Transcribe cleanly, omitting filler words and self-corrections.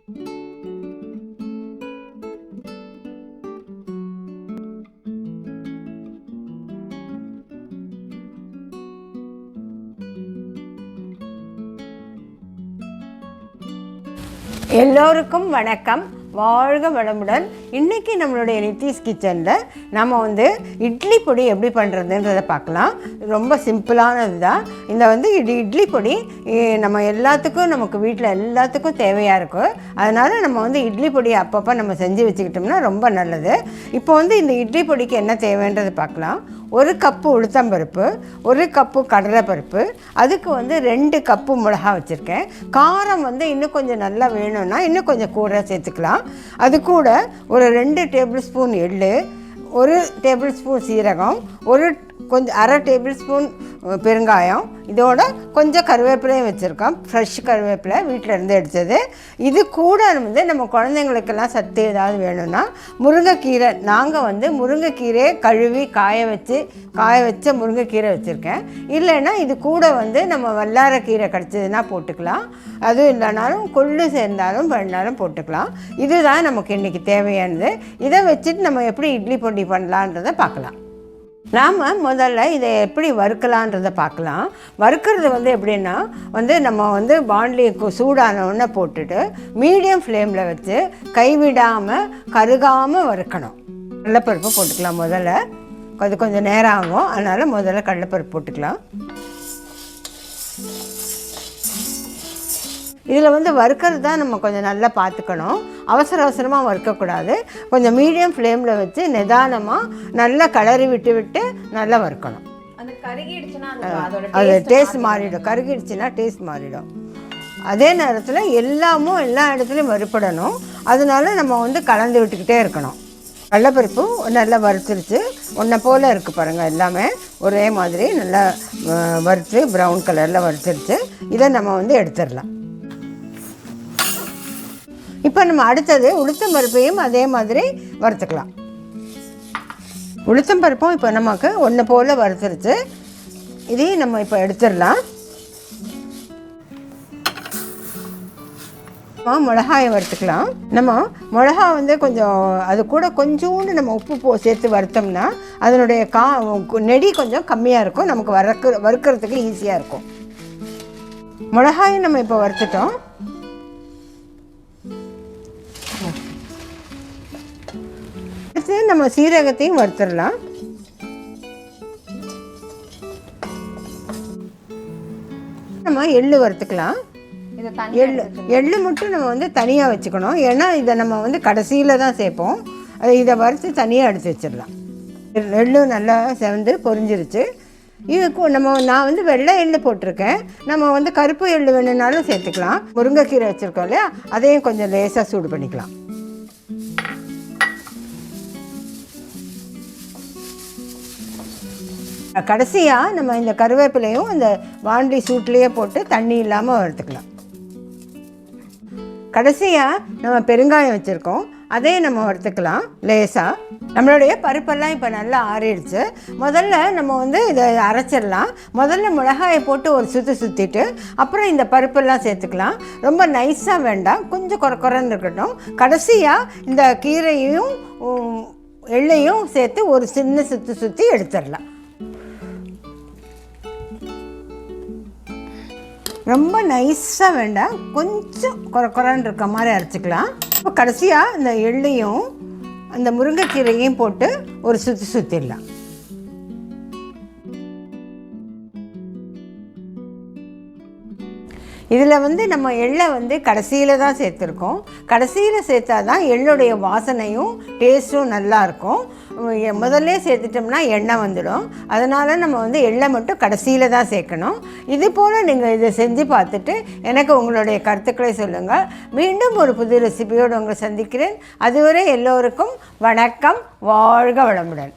எல்லோருக்கும் வணக்கம், வாழ்க வளமுடன். இன்றைக்கி நம்மளுடைய நித்திஷ் கிச்சனில் நம்ம இட்லி பொடி எப்படி பண்ணுறதுன்றதை பார்க்கலாம். ரொம்ப சிம்பிளானது தான். இந்த இட்லி பொடி நம்ம எல்லாத்துக்கும், நமக்கு வீட்டில் எல்லாத்துக்கும் தேவையாக இருக்கும். அதனால் நம்ம இட்லி பொடி அப்பப்போ நம்ம செஞ்சு வச்சுக்கிட்டோம்னா ரொம்ப நல்லது. இப்போ இந்த இட்லி பொடிக்கு என்ன தேவைன்றதை பார்க்கலாம். 1 கப்பு உளுத்தம்பருப்பு, 1 கப்பு கடலைப்பருப்பு, அதுக்கு 2 கப்பு மிளகா வச்சுருக்கேன். காரம் இன்னும் கொஞ்சம் நல்லா வேணும்னா இன்னும் கொஞ்சம் கூட சேர்த்துக்கலாம். அது கூட ஒரு 2 டேபிள் ஸ்பூன் எள்ளு, 1 டேபிள் ஸ்பூன் சீரகம், அரை டேபிள் ஸ்பூன் பெருங்காயம், இதோட கொஞ்சம் கருவேப்பிலையும் வச்சுருக்கோம். ஃப்ரெஷ் கருவேப்பிலை வீட்டிலேருந்து எடுத்தது. இது கூட நம்ம குழந்தைங்களுக்கெல்லாம் சத்து ஏதாவது வேணும்னா முருங்கைக்கீரை, நாங்கள் முருங்கைக்கீரையை கழுவி காய வச்ச முருங்கைக்கீரை வச்சுருக்கேன். இல்லைன்னா இது கூட நம்ம வல்லாரக்கீரை கிடச்சதுன்னா போட்டுக்கலாம். அதுவும் இல்லைனாலும் கொள்ளு சேர்ந்தாலும் பண்ணாலும் போட்டுக்கலாம். இதுதான் நமக்கு இன்றைக்கி தேவையானது. இதை வச்சுட்டு நம்ம எப்படி இட்லி பொடி பண்ணலான்றதை பார்க்கலாம். நாம் முதல்ல இதை எப்படி வறுக்கலான்றதை பார்க்கலாம். வறுக்கிறது எப்படின்னா நம்ம பாண்ட்லி சூடானவுடனே போட்டுட்டு மீடியம் ஃப்ளேமில் வச்சு கைவிடாமல் கருகாமல் வறுக்கணும். கடலைப்பருப்பு போட்டுக்கலாம். முதல்ல அது கொஞ்சம் நேரம் ஆகும், அதனால் முதல்ல கடலைப்பருப்பு போட்டுக்கலாம். இதில் வறுக்கிறது தான் நம்ம கொஞ்சம் நல்லா பார்த்துக்கணும். அவசரமாக வறுக்கக்கூடாது. கொஞ்சம் மீடியம் ஃப்ளேமில் வச்சு நிதானமாக நல்லா கிளறி விட்டு நல்லா வறுக்கணும். அது டேஸ்ட் மாறிடும். கருகிடுச்சுன்னா டேஸ்ட் மாறிடும். அதே நேரத்தில் எல்லா இடத்துலையும் வறுப்படணும். அதனால நம்ம கலந்து விட்டுக்கிட்டே இருக்கணும். கடலைப்பருப்பு நல்லா வறுத்துருச்சு. ஒன்றை போல் இருக்குது பாருங்கள். எல்லாமே ஒரே மாதிரி நல்லா வறுத்து ப்ரௌன் கலரில் வறுத்துருச்சு. இதை நம்ம எடுத்துடலாம். இப்போ நம்ம அடுத்தது உளுத்தம்பருப்பையும் அதே மாதிரி வறுத்துக்கலாம். உளுத்தம்பருப்பும் இப்போ நமக்கு ஒன்று போல் வறுத்துருச்சு. இதையும் நம்ம இப்போ எடுத்துடலாம். மிளகாயை வறுத்துக்கலாம். நம்ம மிளகா கொஞ்சம் அது கூட கொஞ்சோண்டு நம்ம உப்பு சேர்த்து வறுத்தோம்னா அதனுடைய நெடி கொஞ்சம் கம்மியாக இருக்கும். நமக்கு வறுக்கிறதுக்கு ஈஸியாக இருக்கும். மிளகாயும் நம்ம இப்போ வறுத்துட்டோம். நம்ம சீரகத்தையும் வறுத்துடலாம். நம்ம எள்ளு வறுத்துக்கலாம். எள்ளு மட்டும் நம்ம தனியாக வச்சுக்கணும். ஏன்னா இதை நம்ம கடைசியில் தான் சேர்ப்போம். இதை வறுத்து தனியாக எடுத்து வச்சிடலாம். எள்ளு நல்லா செவந்து பொரிஞ்சிருச்சு. இதுக்கு நான் வெள்ளை எள்ளு போட்டிருக்கேன். நம்ம கருப்பு எள்ளு வேணும்னாலும் சேர்த்துக்கலாம். முருங்கைக்கீரை வச்சுருக்கோம் இல்லையா, அதையும் கொஞ்சம் லேசாக சூடு பண்ணிக்கலாம். கடைசியாக நம்ம இந்த கருவேப்பிலையும் இந்த வாண்டி சூட்லேயே போட்டு தண்ணி இல்லாமல் வறுத்துக்கலாம். கடைசியாக நம்ம பெருங்காயம் வச்சுருக்கோம், அதே நம்ம வறுத்துக்கலாம் லேசாக. நம்மளுடைய பருப்பெல்லாம் இப்போ நல்லா ஆறிடுச்சு. முதல்ல நம்ம இதை அரைச்சிடலாம். முதல்ல மிளகாயை போட்டு ஒரு சுற்றிட்டு அப்புறம் இந்த பருப்பெல்லாம் சேர்த்துக்கலாம். ரொம்ப நைஸாக வேண்டாம், கொஞ்சம் குறைன்னு இருக்கட்டும். கடைசியாக இந்த கீரையும் எள்ளையும் சேர்த்து ஒரு சின்ன சுற்றி எடுத்துடலாம். ரொம்ப நைஸாக வேண்டாம், கொஞ்சம் குறைன்னு இருக்க மாதிரி அரைச்சிக்கலாம். இப்போ கடைசியாக இந்த எள்ளையும் அந்த முருங்கைக்கீரையும் போட்டு ஒரு சுற்றிடலாம். இதில் நம்ம எள்ளை கடைசியில் தான் சேர்த்துருக்கோம். கடைசியில் சேர்த்தா தான் எள்ளுடைய வாசனையும் டேஸ்ட்டும் நல்லாயிருக்கும். முதல்ல சேர்த்துட்டோம்னா எண்ணெய் வந்துடும். அதனால் நம்ம எள்ளை மட்டும் கடைசியில் தான் சேர்க்கணும். இது போல் நீங்கள் இதை செஞ்சு பார்த்துட்டு எனக்கு உங்களுடைய கருத்துக்களை சொல்லுங்கள். மீண்டும் ஒரு புது ரெசிபியோடு உங்களை சந்திக்கிறேன். அதுவரை எல்லோருக்கும் வணக்கம், வாழ்க வளமுடன்.